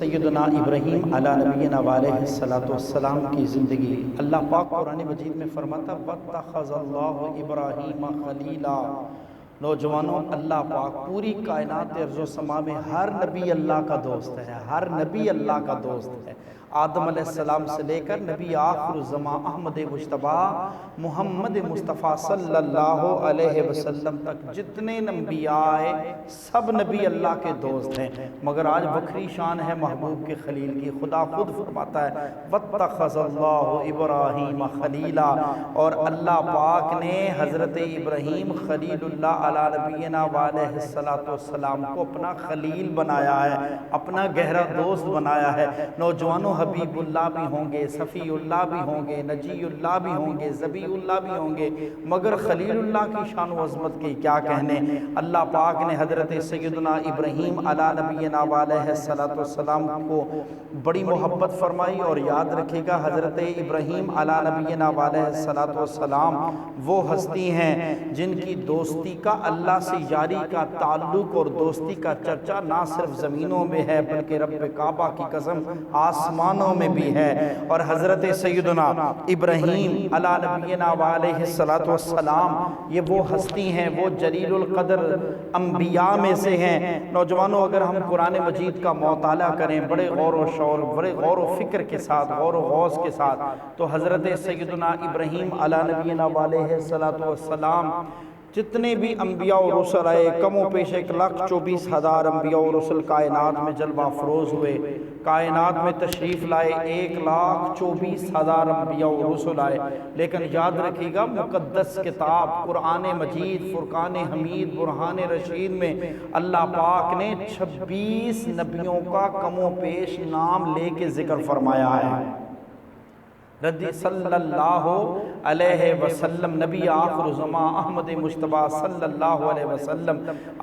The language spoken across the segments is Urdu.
سیدنا ابراہیم علیہ نبینا علیہ السلام کی زندگی اللہ پاک قرآن مجید میں فرماتا وَاتَّخَذَ اللَّهُ إِبْرَاهِيمَ خَلِيلًا۔ نوجوانوں، اللہ پاک پوری کائنات ارض و سما میں ہر نبی اللہ کا دوست ہے، ہر نبی اللہ کا دوست ہے۔ آدم علیہ السلام سے لے کر نبی آخر الزمان احمد مجتبیٰ محمد مصطفیٰ صلی اللہ علیہ وسلم تک جتنے انبیاء آئے سب نبی اللہ کے دوست ہیں، مگر آج بکھری شان ہے محبوب کے خلیل کی۔ خدا خود فرماتا ہے وَاتَّخَذَ اللَّهُ إِبْرَاهِيمَ خَلِيلًا، اور اللہ پاک نے حضرت ابراہیم خلیل اللہ علیہ نبینا علیہ السلام کو اپنا خلیل بنایا ہے، اپنا گہرا دوست بنایا ہے۔ نوجوانوں، حبیب اللہ بھی ہوں گے، صفی اللہ بھی ہوں گے، نجی اللہ بھی ہوں گے، ذبی اللہ بھی ہوں گے، مگر خلیل اللہ کی شان و عظمت کی کیا کہنے۔ اللہ پاک نے حضرت سیدنا ابراہیم علیہ نبینا علیہ السلام کو بڑی محبت فرمائی، اور یاد رکھے گا حضرت ابراہیم علیہ نبینا علیہ السلام وہ ہستی ہیں جن کی دوستی کا اللہ سے یاری کا تعلق اور دوستی کا چرچا نہ صرف زمینوں میں ہے بلکہ رب کعبہ کی قسم آسمانوں میں بھی ہے۔ اور حضرت سیدنا ابراہیم علیہ نبینا علیہ السلام یہ وہ ہستی ہیں، وہ جلیل القدر انبیاء میں سے ہیں۔ نوجوانوں، اگر ہم قرآن مجید کا مطالعہ کریں بڑے غور و شور، بڑے غور و فکر کے ساتھ، غور و غوض کے ساتھ، تو حضرت سیدنا ابراہیم علیہ نبینا علیہ السلام جتنے بھی انبیاء و رسل آئے، کم و پیش 1,24,000 انبیاء و رسل کائنات میں جلوہ افروز ہوئے، کائنات میں تشریف لائے 1,24,000 انبیاء و رسل آئے، لیکن یاد رکھیے گا مقدس کتاب قرآن مجید فرقان حمید برہان رشید میں اللہ پاک نے 26 نبیوں کا کم و پیش نام لے کے ذکر فرمایا ہے۔ رضی صلی اللہ علیہ وسلم، نبی آخر زمان احمد مجتبیٰ صلی اللہ علیہ وسلم،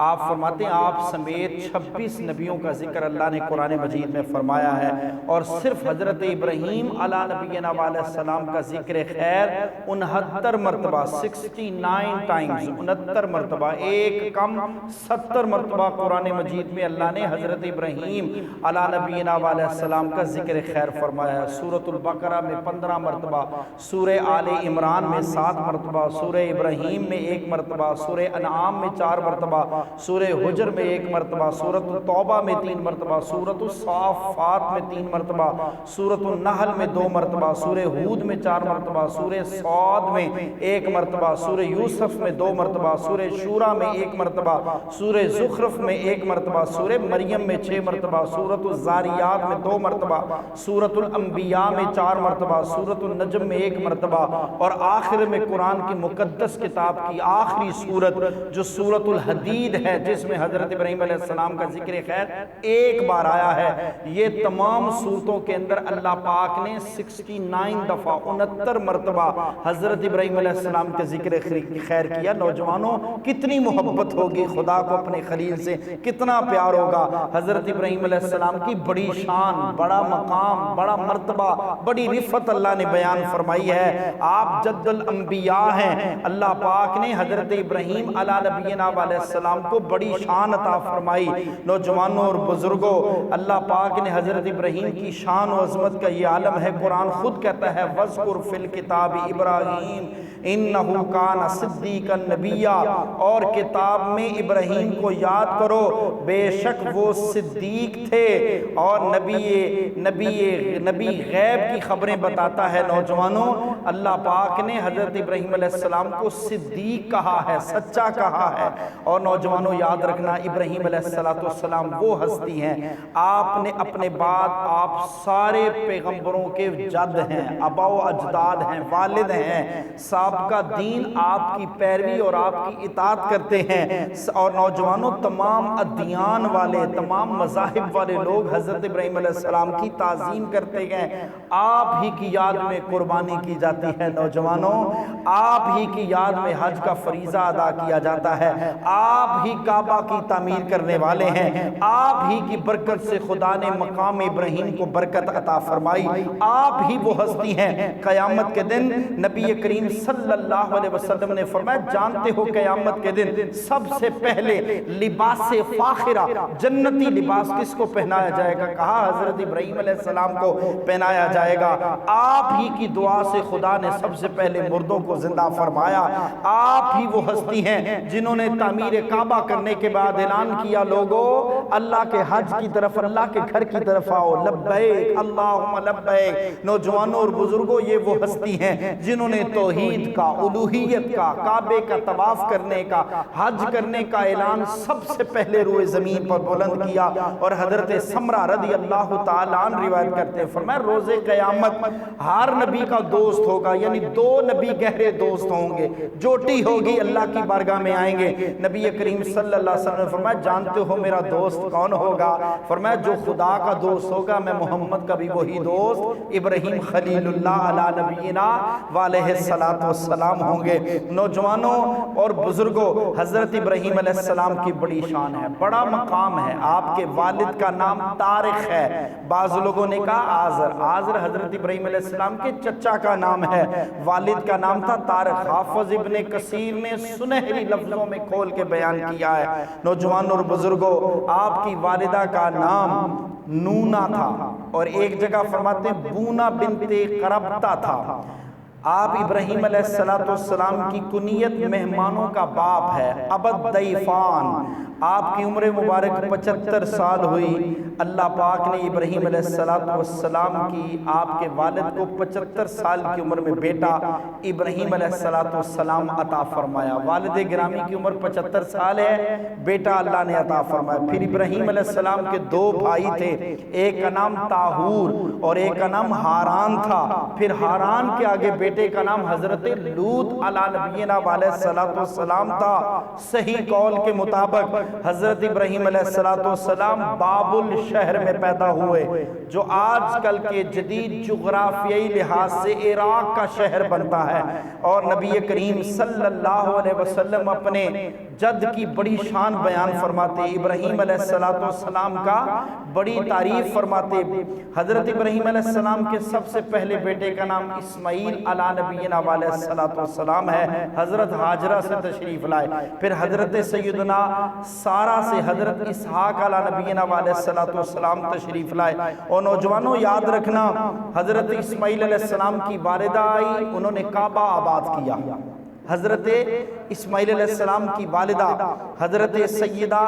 آپ فرماتے ہیں آپ سمیت 26 نبیوں کا ذکر اللہ نے قرآن مجید میں فرمایا ہے، اور صرف حضرت ابراہیم علیہ نبینا علیہ السلام کا ذکر خیر 69 مرتبہ 69 ٹائمز 69 مرتبہ، ایک کم 70 مرتبہ قرآن مجید میں اللہ نے حضرت ابراہیم علیہ نبینا علیہ السلام کا ذکر خیر فرمایا ہے۔ سورۃ البقرہ میں 15 مرتبہ، سورہ آل عمران میں 7 مرتبہ، سورہ ابراہیم میں 1 مرتبہ، سورہ انعام میں 4 مرتبہ، سورہ حجر میں 1 مرتبہ، سورۃ التوبہ میں 3 مرتبہ، سورۃ الصافات میں 3 مرتبہ، سورۃ النحل میں 2 مرتبہ، سورہ ہود میں 4 مرتبہ، سورہ صاد میں 1 مرتبہ، سورہ یوسف میں 2 مرتبہ، سورہ شورا میں 1 مرتبہ، سورہ زخرف میں 1 مرتبہ، سورہ مریم میں 6 مرتبہ، سورۃ الزاریات میں 2 مرتبہ، سورۃ الانبیاء میں 4 مرتبہ، سورۃ النجم میں 1 مرتبہ، اور آخر میں قرآن کی مقدس کتاب کی آخری سورت جو سورۃ الحدید ہے جس میں حضرت ابراہیم علیہ السلام کا ذکر خیر ایک بار آیا ہے۔ یہ تمام سورتوں کے اندر اللہ پاک نے 69 دفعہ 69 مرتبہ حضرت ابراہیم علیہ السلام کے ذکر خیر کیا۔ نوجوانوں، کتنی محبت ہوگی خدا کو اپنے خلیل سے، کتنا پیار ہوگا۔ حضرت ابراہیم علیہ السلام کی بڑی شان، بڑا مقام، بڑا مرتبہ، بڑی رفعت اللہ نے بیان فرمائی ہے۔ آپ جد الانبیاء ہیں، اللہ پاک نے حضرت ابراہیم علیہ نبینا علیہ السلام کو بڑی شان عطا فرمائی۔ نوجوانوں اور بزرگوں، اللہ پاک نے حضرت ابراہیم کی شان و عظمت کا یہ عالم ہے۔ قرآن خود کہتا ہے وَاذْكُرْ فِي الْكِتَابِ إِبْرَاهِيمَ إِنَّهُ كَانَ صِدِّيقًا نَبِيًّا، اور کتاب میں ابراہیم کو یاد کرو، بے شک وہ صدیق تھے اور نبی غیب کی خبریں بتاتا ہے۔ نوجوانوں، اللہ پاک نے حضرت ابراہیم علیہ السلام کو صدیق کہا ہے، سچا کہا ہے۔ اور نوجوانوں یاد رکھنا، ابراہیم علیہ السلام وہ ہستی ہیں، آپ نے اپنے بعد آپ سارے پیغمبروں کے جد ہیں، آبا و اجداد ہیں، والد ہیں، سابقہ دین آپ کی پیروی اور آپ کی اطاعت کرتے ہیں۔ اور نوجوانوں، تمام ادیان والے، تمام مذاہب والے لوگ حضرت ابراہیم علیہ السلام کی تعظیم کرتے ہیں، آپ ہی کی یاد میں قربانی کی جاتی ہے نوجوانوں، آپ ہی کی یاد میں حج کا فریضہ ادا کیا جاتا ہے، آپ ہی کعبہ کی تعمیر کرنے والے ہیں، آپ ہی کی برکت سے خدا نے مقام ابراہیم کو برکت عطا فرمائی، آپ ہی وہ ہستی ہیں۔ قیامت کے دن نبی کریم صلی اللہ علیہ وسلم نے فرمایا، جانتے ہو قیامت کے دن سب سے پہلے لباس فاخرہ، جنتی لباس کس کو پہنایا جائے گا؟ کہا حضرت ابراہیم علیہ السلام کو پہنایا جائے گا۔ آپ ہی کی دعا سے خدا نے سب سے پہلے مردوں کو زندہ فرمایا۔ آپ ہی وہ ہستی ہیں جنہوں نے تعمیر کعبہ کرنے کے بعد اعلان کیا، لوگو اللہ کے حج کی طرف، اللہ کے گھر کی طرف آؤ، لبیک اللہم لبیک۔ نوجوانوں اور بزرگوں، یہ وہ ہستی ہیں جنہوں نے توحید کا، الوہیت کا، کعبے کا طواف کرنے کا، حج کرنے کا اعلان سب سے پہلے روئے زمین پر بلند کیا۔ اور حضرت سمرہ رضی اللہ تعالیٰ عنہ روایت کرتے ہیں، فرمایا روز قیامت ہر نبی کا دوست ہوگا، یعنی دو نبی گہرے دوست ہوں گے، جوٹی ہوگی، اللہ کی بارگاہ میں آئیں گے۔ نبی کریم صلی اللہ علیہ وسلم نے فرمایا، جانتے ہو میرا دوست کون ہوگا؟ فرمایا جو خدا کا دوست ہوگا، میں محمد کا بھی وہی دوست ابراہیم خلیل اللہ علی نبینا وعلیہ السلام ہوں گے۔ نوجوانوں اور بزرگوں، حضرت ابراہیم علیہ السلام کی بڑی شان ہے، بڑا مقام ہے۔ آپ کے والد کا نام طارق ہے، بعض لوگوں نے کہا آزر، آزر حضرت ابراہیم علیہ السلام کے چچا کا نام ہے، والد کا نام تھا طارق۔ حافظ ابن کثیر نے سنہری لفظوں میں کھول کے بیان کیا ہے۔ نوجوانوں اور بزرگوں، آپ کی والدہ کا نام نونا تھا، اور ایک جگہ فرماتے ہیں بونا بنت قربتہ تھا۔ آپ ابراہیم علیہ السلام کی کنیت مہمانوں کا باپ ہے، ابد ضیفان۔ آپ کی عمر مبارک 75 سال ہوئی۔ اللہ پاک نے ابراہیم علیہ السلام کی، آپ کے والد کو 75 سال کی عمر میں بیٹا ابراہیم علیہ السلام عطا فرمایا۔ والد گرامی کی عمر 75 سال ہے، بیٹا اللہ نے عطا فرمایا۔ پھر ابراہیم علیہ السلام کے دو بھائی تھے، ایک کا نام طاہور اور ایک کا نام ہاران تھا۔ پھر ہاران کے آگے بیٹے کا نام حضرت لوط علی نبینا علیہ السلام تھا۔ صحیح قول کے مطابق حضرت ابراہیم علیہ السلام بابل شہر میں پیدا ہوئے، جو آج کل کے جدید جغرافیائی لحاظ سے عراق کا شہر بنتا ہے۔ اور نبی کریم صلی اللہ علیہ وسلم اپنے جد کی بڑی شان بیان فرماتے، ابراہیم علیہ السلام کا بڑی تعریف فرماتے۔ حضرت ابراہیم علیہ السلام کے سب سے پہلے بیٹے کا نام اسماعیل علی نبینا علیہ السلام ہے، حضرت ہاجرہ سے تشریف لائے۔ پھر حضرت سیدنا سارہ سے حضرت اسحاق علی نبینا علیہ السلام تشریف لائے۔ اور نوجوانوں یاد رکھنا، حضرت اسماعیل علیہ السلام کی والدہ آئی، انہوں نے کعبہ آباد کیا۔ حضرت اسماعیل علیہ السلام کی والدہ حضرت سیدہ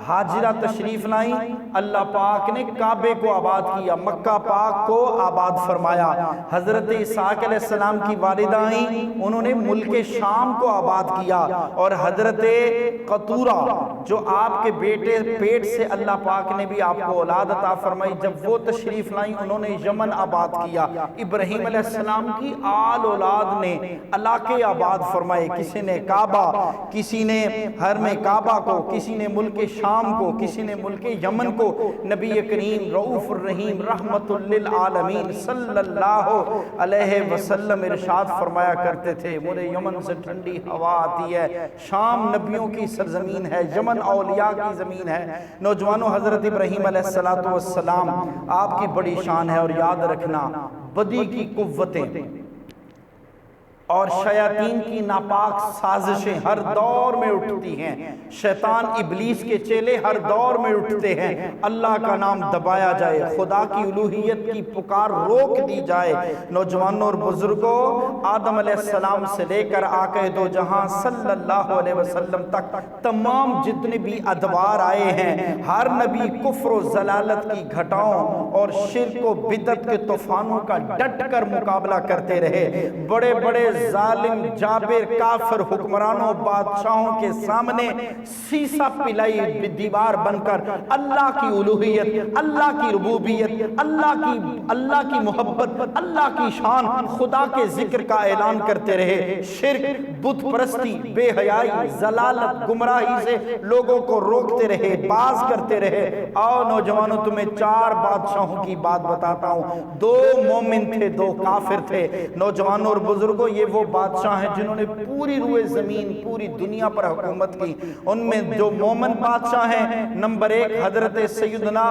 ہاجرہ تشریف لائیں، اللہ پاک نے کعبے کو آباد کیا، مکہ پاک کو آباد فرمایا۔ حضرت اسحاق علیہ السلام کی والدہ آئیں، انہوں نے ملک شام کو آباد کیا۔ اور حضرت قطورہ جو آپ کے بیٹے پیٹ سے اللہ پاک نے بھی آپ کو اولاد عطا فرمائی، جب وہ تشریف لائیں انہوں نے یمن آباد کیا۔ ابراہیم علیہ السلام کی آل اولاد نے علاقے آباد فرمائے، کسی نے کعبہ، کسی نے حرم کعبہ کو، کسی نے ملک شام کو، کسی نے ملک یمن کو۔ نبی کریم رؤوف الرحیم رحمت للعالمین صلی اللہ علیہ وسلم ارشاد فرمایا کرتے تھے، مجھے یمن سے ٹھنڈی ہوا آتی ہے، شام نبیوں کی سرزمین ہے، یمن اولیاء کی زمین ہے۔ نوجوانوں، حضرت ابراہیم علیہ السلام آپ کی بڑی شان ہے۔ اور یاد رکھنا، بدی کی قوتیں اور شیاطین کی ناپاک سازشیں ہر دور میں اٹھتی ہیں، شیطان ابلیس کے چیلے ہر دور میں اٹھتے ہیں۔ اللہ کا نام دبایا جائے، خدا کی الوہیت کی پکار روک دی جائے۔ نوجوانوں اور بزرگوں، آدم علیہ السلام سے لے کر آقا دو جہاں صلی اللہ علیہ وسلم تک تمام جتنے بھی ادوار آئے ہیں، ہر نبی کفر و ضلالت کی گھٹاؤں اور شرک و بدعت کے طوفانوں کا ڈٹ کر مقابلہ کرتے رہے۔ بڑے بڑے ظالم جابر کافر حکمرانوں بادشاہوں کے سامنے سیسا پلائی دیوار بن کر اللہ کی الوہیت، اللہ کی ربوبیت، اللہ کی محبت، اللہ کی شان، خدا کے ذکر کا اعلان کرتے رہے، شرک، بت پرستی، بے حیائی، ضلالت، گمراہی سے لوگوں کو روکتے رہے، باز کرتے رہے۔ آؤ نوجوانوں تمہیں 4 بادشاہوں کی بات بتاتا ہوں، 2 مومن تھے، 2 کافر تھے۔ نوجوانوں اور بزرگوں، یہ وہ بادشاہ ہیں جنہوں نے پوری روئے زمین، پوری دنیا پر حکومت کی۔ ان میں جو مومن بادشاہ ہیں، نمبر 1 حضرت سیدنا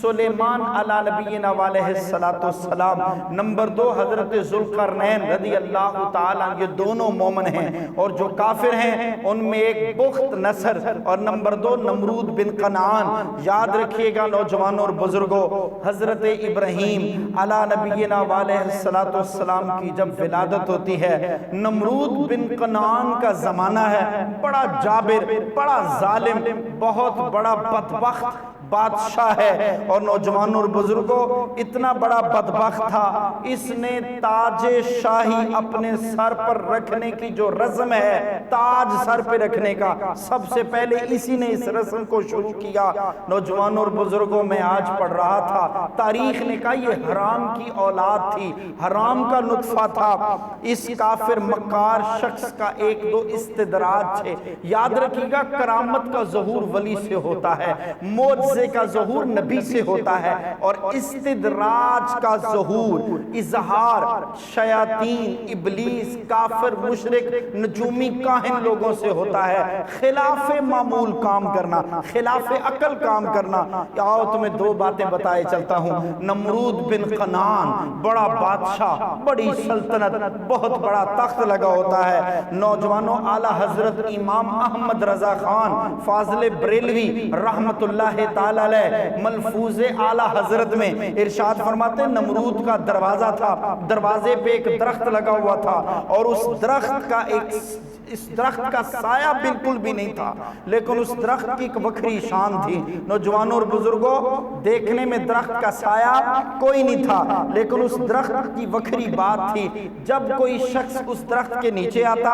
سلیمان علیہ نبینا علیہ السلام، نمبر 2 حضرت ذوالقرنین رضی اللہ تعالیٰ، یہ دونوں مومن ہیں۔ اور جو کافر ہیں ان میں ایک بخت نصر اور نمبر 2 نمرود بن کنعان۔ یاد رکھیے گا نوجوانوں اور بزرگوں، حضرت ابراہیم علیہ نبینا علیہ السلام کی جب ولادت ہوتی ہے، نمرود بن کنعان کا زمانہ ہے، بڑا جابر، بڑا ظالم، بہت بڑا بدبخت بادشاہ ہے۔ اور نوجوانوں اور بزرگوں، اتنا بڑا بدبخت تھا، اس نے تاج شاہی اپنے سر پر رکھنے کی جو رسم ہے، تاج سر پہ رکھنے کا، سب سے پہلے اسی نے اس رسم کو شروع کیا۔ نوجوانوں اور بزرگوں، میں آج پڑھ رہا تھا، تاریخ نے کہا یہ حرام کی اولاد تھی، حرام کا نطفہ تھا۔ اس کافر مکار شخص کا 1-2 استدراج تھے۔ یاد رکھیے گا، کرامت کا ظہور ولی سے ہوتا ہے، معجزے کا ظہور نبی سے ہوتا ہے، اور استدراج کا ظہور، اظہار شیاطین، ابلیس، کافر، مشرک، نجومی، کاہن لوگوں سے ہوتا ہے۔ خلاف معمول کام کرنا، خلاف عقل کام کرنا۔ آؤ تمہیں 2 باتیں بتائے چلتا ہوں۔ نمرود بن کنعان، بڑا بادشاہ، بڑی سلطنت، بہت بڑا تخت لگا ہوتا ہے۔ نوجوانوں، اعلیٰ حضرت امام احمد رضا خان فاضل بریلوی رحمت اللہ تعالی علیہ ملفوظ اعلیٰ حضرت میں ارشاد فرماتے ہیں، نمرود کا دروازہ تھا، دروازے پہ ایک درخت لگا ہوا تھا، اور اس درخت کا سایہ بالکل بھی نہیں تھا، لیکن اس درخت کی ایک وکھری شان تھی۔ نوجوانوں اور بزرگوں، دیکھنے میں درخت کا سایہ کوئی نہیں تھا، لیکن اس درخت کی وکھری بات تھی۔ جب کوئی شخص اس درخت کے نیچے آتا،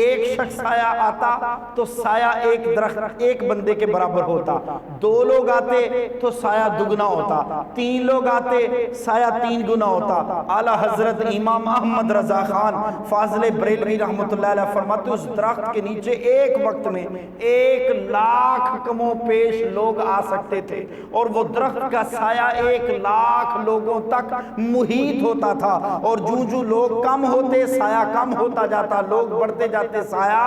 ایک شخص سایہ آتا تو سایہ ایک بندے کے برابر ہوتا، 2 لوگ آتے تو سایہ دگنا ہوتا، 3 لوگ آتے سایہ 3 گنا ہوتا۔ اعلیٰ حضرت امام احمد رضا خان فاضل بریلوی رحمت اللہ علیہ فرماتے اس درخت کے نیچے ایک وقت میں 1,00,000 کم و پیش لوگ آ سکتے تھے، اور وہ درخت کا سایہ 1,00,000 لوگوں تک محیط ہوتا تھا، اور جو لوگ کم ہوتے سایہ کم ہوتا جاتا، لوگ بڑھتے جاتے سایہ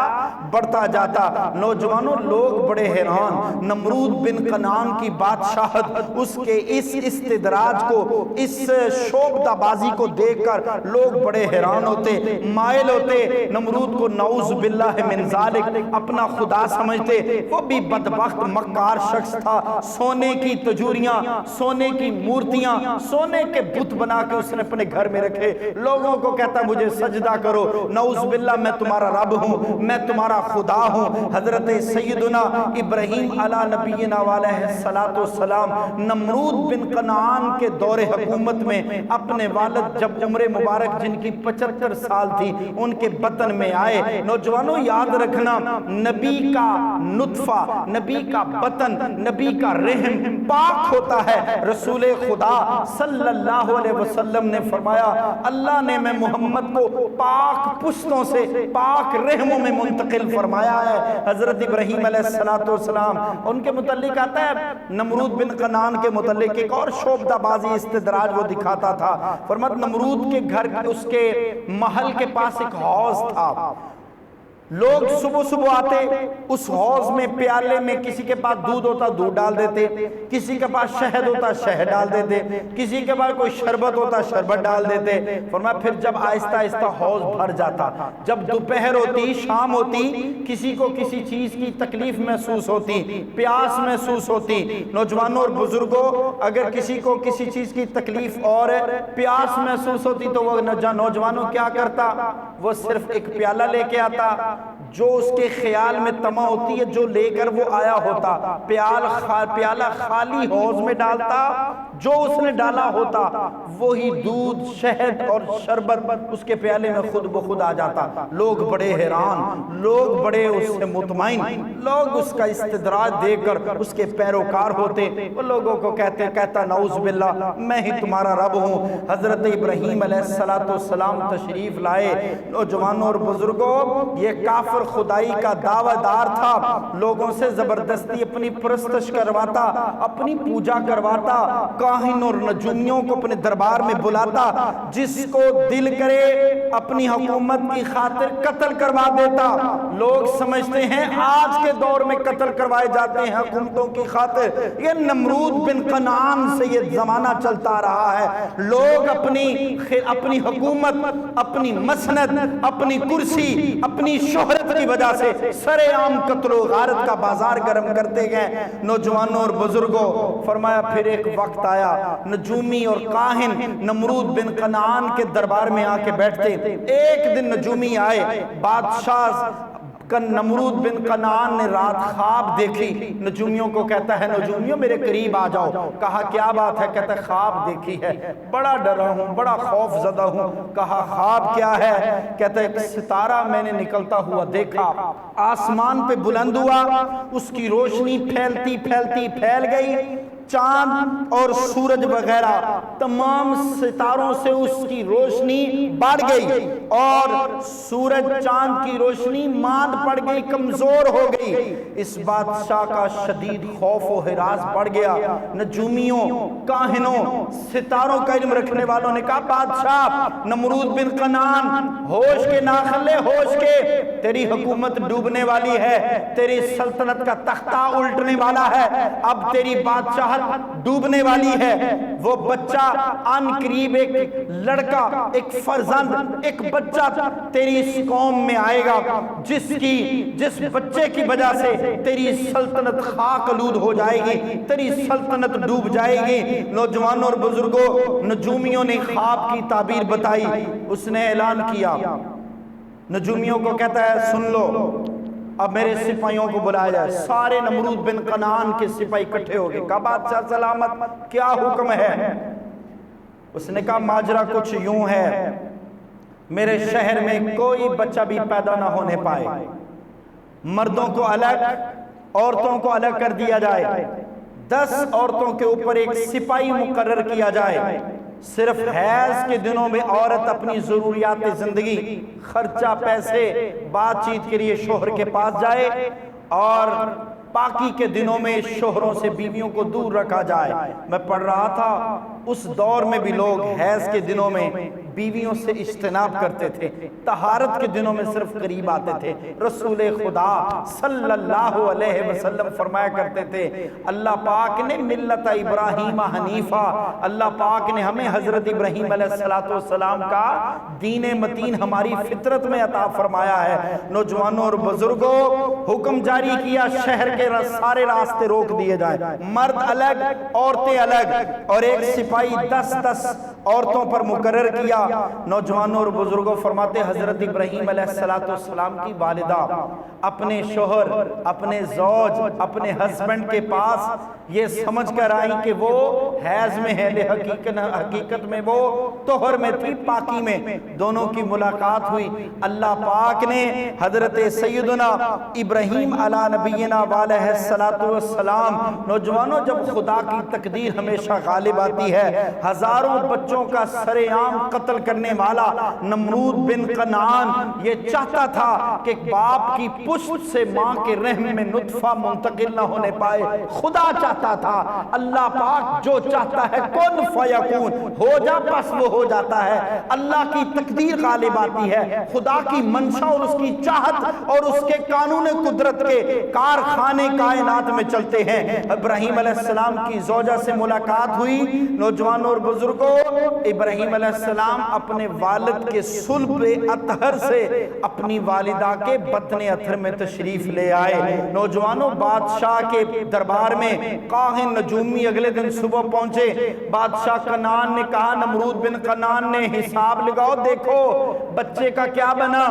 بڑھتا جاتا۔ نوجوانوں، لوگ بڑے حیران، نمرود بن کنعان کی بادشاہت، اس کے اس استدراج کو، اس شوبدہ بازی کو دیکھ کر لوگ بڑے حیران ہوتے، مائل ہوتے، نمرود کو نعوذ باللہ من ذالک اپنا خدا سمجھتے۔ وہ بھی بدبخت مکار شخص تھا، سونے کی تجوریاں، سونے کی مورتیاں، سونے کے بت بنا کے اس نے اپنے گھر میں رکھے، لوگوں کو کہتا مجھے سجدہ کرو، نعوذ باللہ میں تمہارا رب ہوں، میں تمہارا خدا ہوں۔ حضرت سیدنا ابراہیم علیہ نبینا علیہ السلام نمرود بن کنعان کے دور حکومت میں اپنے والد جب عمر مبارک جن کی 75 سال تھی ان کے بطن میں آئے۔ نوجوانوں، یاد رکھنا، نبی کا نطفہ، نبی کا بطن، نبی کا رحم پاک ہوتا ہے۔ رسول خدا صلی اللہ علیہ وسلم نے فرمایا، اللہ نے میں محمد کو پاک پشتوں سے پاک رحموں میں منتقل فرمایا ہے۔ حضرت ابراہیم علیہ السلام ان کے متعلق آتا ہے، نمرود بن کنعان کے متعلق ایک اور شوبدہ بازی استدراج وہ دکھاتا تھا۔ فرمایا نمرود کے گھر، اس کے محل کے پاس ایک حوض تھا، لوگ صبح آتے، اس حوض میں پیالے میں کسی کے پاس دودھ ہوتا دودھ ڈال دیتے، کسی کے پاس شہد ہوتا شہد ڈال دیتے، کسی کے پاس کوئی شربت ہوتا شربت ڈال دیتے۔ فرمایا پھر جب آہستہ آہستہ حوض بھر جاتا، جب دوپہر ہوتی، شام ہوتی، کسی کو کسی چیز کی تکلیف محسوس ہوتی، پیاس محسوس ہوتی۔ نوجوانوں اور بزرگوں، اگر کسی کو کسی چیز کی تکلیف اور پیاس محسوس ہوتی تو وہ نوجوانوں کیا کرتا؟ وہ صرف ایک پیالہ لے کے آتا، جو اس کے خیال میں طمع ہوتی ہے جو لے کر وہ آیا ہوتا، پیالہ خالی حوض میں ڈالتا، جو اس نے ڈالا ہوتا وہی دودھ، شہد اور شربت اس کے پیالے میں خود بخود آ جاتا۔ لوگ بڑے حیران، لوگ بڑے اس سے مطمئن، لوگ اس کا استدراج دیکھ کر اس کے پیروکار ہوتے۔ وہ لوگوں کو کہتا نعوذ باللہ میں ہی تمہارا رب ہوں۔ حضرت ابراہیم علیہ السلام تشریف لائے۔ نوجوانوں اور بزرگوں، یہ کافر خدائی کا دعویٰ دار تھا، لوگوں سے زبردستی اپنی پرستش کرواتا، اپنی پوجا کرواتا، کاہن اور نجومیوں کو اپنے دربار میں بلاتا، جس کو دل کرے اپنی حکومت کی خاطر قتل کروا دیتا۔ لوگ سمجھتے ہیں آج کے دور میں قتل کروائے جاتے ہیں حکومتوں کی خاطر، یہ نمرود بن کنعان سے یہ زمانہ چلتا رہا ہے۔ لوگ اپنی حکومت، اپنی مسند، اپنی کرسی، اپنی شہرت کی وجہ سے سرے عام قتل و غارت کا بازار گرم کرتے گئے۔ نوجوانوں اور بزرگوں، فرمایا پھر ایک وقت آیا، نجومی اور کاہن نمرود بن کنعان کے دربار میں آ کے بیٹھتے۔ ایک دن نجومی آئے، بادشاہ نمرود بن کنعان نے رات خواب دیکھی۔ نجومیوں کو کہتا ہے نجومیوں میرے قریب آ جاؤ۔ کہا کیا بات ہے؟ کہتا ہے خواب دیکھی ہے، بڑا ڈرا ہوں، بڑا خوف زدہ ہوں۔ کہا خواب کیا ہے؟ کہتا ہے ایک ستارہ میں نے نکلتا ہوا دیکھا، آسمان پہ بلند ہوا، اس کی روشنی پھیلتی پھیلتی پھیل گئی، چاند اور سورج وغیرہ تمام ستاروں سے اس کی روشنی بڑھ گئی، اور سورج چاند کی روشنی ماند پڑ گئی، کمزور ہو گئی۔ اس بادشاہ کا شدید خوف و ہراس بڑھ گیا۔ نجومیوں، کاہنوں، ستاروں کا علم رکھنے والوں نے کہا بادشاہ نمرود بن کنعان، ہوش کے ناخلے، ہوش کے، تیری حکومت ڈوبنے والی ہے، تیری سلطنت کا تختہ الٹنے والا ہے، اب تیری بادشاہت ڈوبنے والی ہے۔ وہ بچہ ان قریب ایک لڑکا، ایک فرزند، ایک بچہ تیری اس قوم میں آئے گا، جس بچے کی وجہ سے تیری سلطنت خاک آلود ہو جائے گی، تیری سلطنت ڈوب جائے گی۔ نوجوانوں اور بزرگوں، نجومیوں نے خواب کی تعبیر بتائی، اس نے اعلان کیا، نجومیوں کو کہتا ہے سن لو، اب میرے سپاہیوں کو بلایا جائے۔ سارے نمرود بن کنعان کے سپاہی اکٹھے ہو گئے۔ کہا بادشاہ سلامت، کیا حکم ہے؟ اس نے کہا ماجرا کچھ یوں ہے، میرے شہر میں کوئی بچہ بھی پیدا نہ ہونے پائے، مردوں کو الگ، عورتوں کو الگ کر دیا جائے، 10 عورتوں کے اوپر ایک سپاہی مقرر کیا جائے، صرف حیض کے دنوں میں عورت اپنی ضروریات زندگی، خرچہ، پیسے، بات چیت کے لیے شوہر کے پاس جائے، اور پاکی کے دنوں میں شوہروں سے بیویوں کو دور رکھا جائے۔ میں پڑھ رہا تھا اس دور میں بھی لوگ حیض کے دنوں میں بیویوں سے اجتناب کرتے تھے، طہارت کے دنوں میں صرف قریب آتے تھے۔ رسول خدا صلی اللہ علیہ وسلم فرمایا کرتے تھے اللہ پاک نے ملت ابراہیم حنیفہ، اللہ پاک نے ہمیں حضرت ابراہیم علیہ السلام کا دین متین ہماری فطرت میں عطا فرمایا ہے۔ نوجوانوں اور بزرگوں، حکم جاری کیا شہر کے سارے راستے روک دیے جائیں، مرد الگ، عورتیں الگ، اور ایک سپاہی 10 عورتوں پر مقرر کیا۔ نوجوانوں اور بزرگوں، فرماتے حضرت ابراہیم علیہ السلام کی والدہ اپنے شوہر، اپنے زوج، اپنے ہسبینڈ کے پاس یہ سمجھ کر آئیں کہ وہ حیض میں ہے، حقیقت میں وہ طہر میں تھی، پاکی میں۔ دونوں کی ملاقات ہوئی، اللہ پاک نے حضرت سیدنا ابراہیم علیہ نبینا وعلیہ السلام، نوجوانوں جب خدا کی تقدیر ہمیشہ غالب آتی ہے، ہزاروں بچوں کا سر عام قتل کرنے والا نمرود بن کنعان یہ چاہتا تھا کہ باپ کی پشت سے ماں کے رحم میں نطفہ منتقل نہ ہونے پائے، خدا چاہتا تھا، اللہ پاک جو چاہتا ہے کن فیکون، ہو جا پس وہ ہو جاتا ہے، اللہ کی تقدیر غالب آتی ہے، خدا کی منشا اور اس کی چاہت اور اس کے قانون قدرت کے کارخانے کائنات میں چلتے ہیں۔ ابراہیم علیہ السلام کی زوجہ سے ملاقات ہوئی۔ نوجوانوں اور بزرگوں، ابراہیم علیہ السلام اپنے والد کے صلب اطہر سے اپنی والدہ کے بطن اطہر میں تشریف لے آئے۔ نوجوانوں، بادشاہ کے دربار میں کاہن نجومی اگلے دن صبح پہنچے۔ بادشاہ کنعان نے کہا، نمرود بن کنعان نے حساب لگاؤ، دیکھو بچے کا کیا بنا۔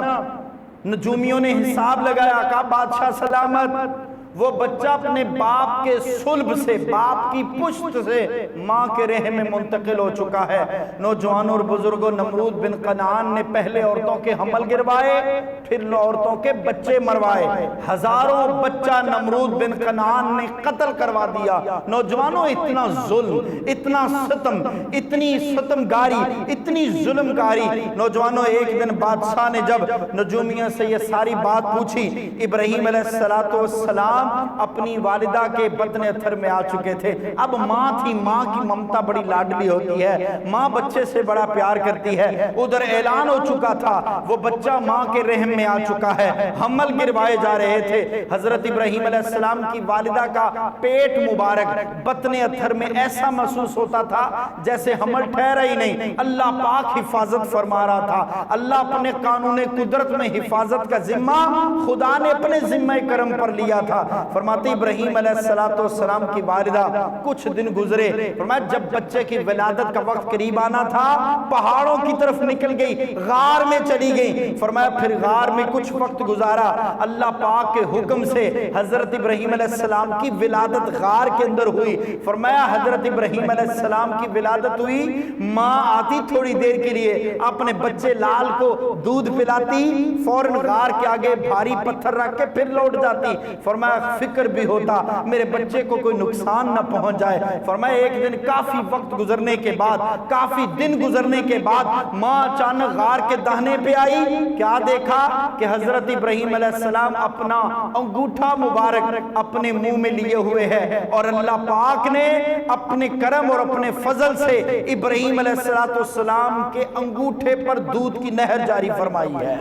نجومیوں نے حساب لگایا، کہا بادشاہ سلامت، وہ بچہ اپنے باپ کے صلب سے، باپ کی پشت سے ماں کے رحم میں منتقل ہو چکا ہے۔ نوجوانوں اور بزرگوں، نمرود بن کنعان نے پہلے عورتوں کے حمل گروائے، پھر عورتوں کے بچے مروائے، ہزاروں بچہ نمرود بن کنعان نے قتل کروا دیا۔ نوجوانوں، اتنا ظلم، اتنا ستم، اتنی ستم گاری، اتنی ظلم گاری۔ نوجوانوں، ایک دن بادشاہ نے جب نجومیوں سے یہ ساری بات پوچھی، ابراہیم علیہ السلام اپنی والدہ کے بطن اتھر میں آ چکے تھے۔ اب ماں تھی، ماں کی ممتا بڑی لاڈلی ہوتی ہے، ماں بچے سے بڑا پیار کرتی ہے۔ ادھر اعلان ہو چکا تھا وہ بچہ ماں کے رحم میں آ چکا ہے، حمل گروائے جا رہے تھے۔ حضرت ابراہیم علیہ السلام کی والدہ کا پیٹ مبارک بطن اتھر میں ایسا محسوس ہوتا تھا جیسے حمل ٹھہرا ہی نہیں۔ اللہ پاک حفاظت فرما رہا تھا۔ اللہ اپنے قانون قدرت میں حفاظت کا ذمہ خدا نے اپنے ذمہ کرم پر لیا تھا۔ فرماتے ابراہیم علیہ السلام کی والدہ کچھ دن گزرے، فرمایا جب بچے کی ولادت کا وقت قریب آنا تھا، پہاڑوں کی طرف نکل گئی، غار میں چلی گئی۔ فرمایا پھر غار میں کچھ وقت گزارا، اللہ پاک کے حکم سے حضرت ابراہیم علیہ السلام کی ولادت غار کے اندر ہوئی۔ فرمایا حضرت ابراہیم علیہ السلام کی ولادت ہوئی، ماں آتی تھوڑی دیر کے لیے، اپنے بچے لال کو دودھ پلاتی، فوراً غار کے آگے بھاری پتھر رکھ کے پھر لوٹ جاتی۔ فرمایا فکر بھی ہوتا میرے بچے کو کوئی نقصان نہ پہنچ جائے۔ فرمایا ایک دن کافی وقت گزرنے کے بعد، کافی دن گزرنے کے بعد ماں اچانک غار کے دہنے پہ آئی، کیا دیکھا کہ حضرت ابراہیم علیہ السلام اپنا انگوٹھا مبارک اپنے منہ میں لیے ہوئے ہے، اور اللہ پاک نے اپنے کرم اور اپنے فضل سے ابراہیم علیہ السلام کے انگوٹھے پر دودھ کی نہر جاری فرمائی ہے۔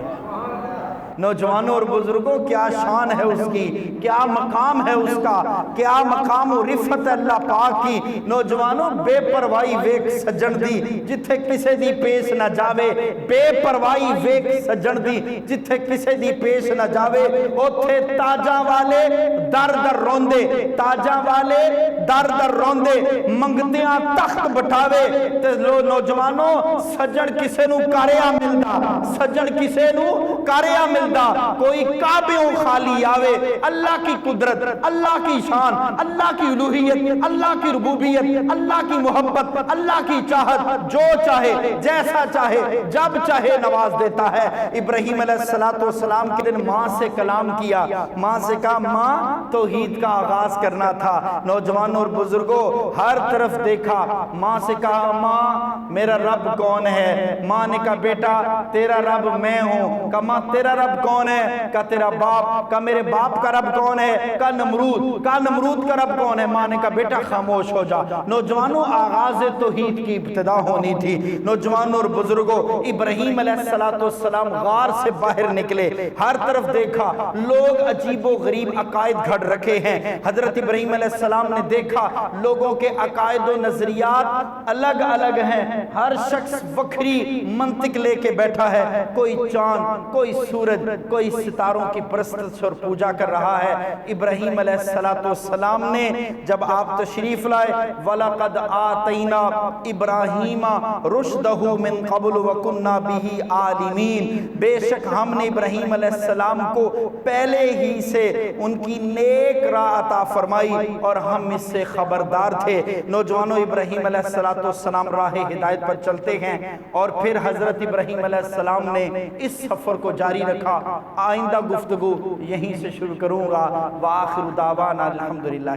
نوجوانوں اور بزرگوں، کیا شان ہے اس کی، کیا مقام ہے اس کا، کیا مقام و رفت ہے اللہ پاک کی۔ نوجوانوں، بے پروائی ویک سجن دی جتھے کسے دی پیش نہ جاوے، بے پروائی ویک سجن دی جتھے کسے دی پیش نہ جاوے، اوتھے تاجاں والے در در روندے، تاجاں والے در در روندے، منگتیاں تخت بٹھاوے۔ نوجوانوں، سجن کسے نو کاریا ملدا، سجن کسے نو کاریا ملدا، کوئی کعبیوں خالی آوے۔ اللہ کی قدرت، اللہ کی شان، اللہ کی الوہیت، اللہ کی ربوبیت، اللہ کی محبت، اللہ کی چاہت، جو چاہے جیسا چاہے جب چاہے نواز دیتا ہے۔ ابراہیم علیہ السلام کے دن ماں سے کلام کیا، ماں سے کہا ماں توحید کا آغاز کرنا تھا۔ نوجوانوں اور بزرگوں، ہر طرف دیکھا، ماں سے کہا ماں میرا رب کون ہے؟ ماں نے کہا بیٹا تیرا رب میں ہوں۔ کہا ماں تیرا رب کون ہے؟ کہا تیرا باپ۔ کہا میرے باپ کا رب کون ہے؟ کہا نمرود۔ کہا نمرود کا رب کون ہے؟ ماں نے کہا بیٹا خاموش ہو جا۔ نوجوانوں، آغاز توحید کی ابتدا ہونی تھی۔ نوجوانوں اور بزرگوں، ابراہیم علیہ السلام غار سے باہر نکلے، ہر طرف دیکھا، لوگ عجیب و غریب عقائد گھڑ رکھے ہیں۔ حضرت ابراہیم علیہ السلام نے دیکھا لوگوں کے عقائد و نظریات الگ الگ ہیں، ہر شخص وکری منطق لے کے بیٹھا ہے، کوئی چاند، کوئی سورج، کوئی ستاروں کی پرستش اور پوجا کر رہا ہے۔ ابراہیم علیہ السلام نے جب آپ تشریف لائے، وَلَقَدْ آتَيْنَا إِبْرَاهِيمَ رُشْدَهُ مِنْ قَبْلُ وَكُنَّا بِهِ عَالِمِينَ، بے شک ہم نے ابراہیم علیہ السلام کو پہلے ہی سے ان کی نیک راہ عطا فرمائی اور ہم اس سے خبردار تھے۔ نوجوانوں، ابراہیم علیہ السلام راہ ہدایت پر چلتے ہیں، اور پھر حضرت ابراہیم علیہ السلام نے اس سفر کو جاری رکھا۔ آئندہ گفتگو یہیں سے شروع کروں گا۔ وآخر دعوانا الحمدللہ۔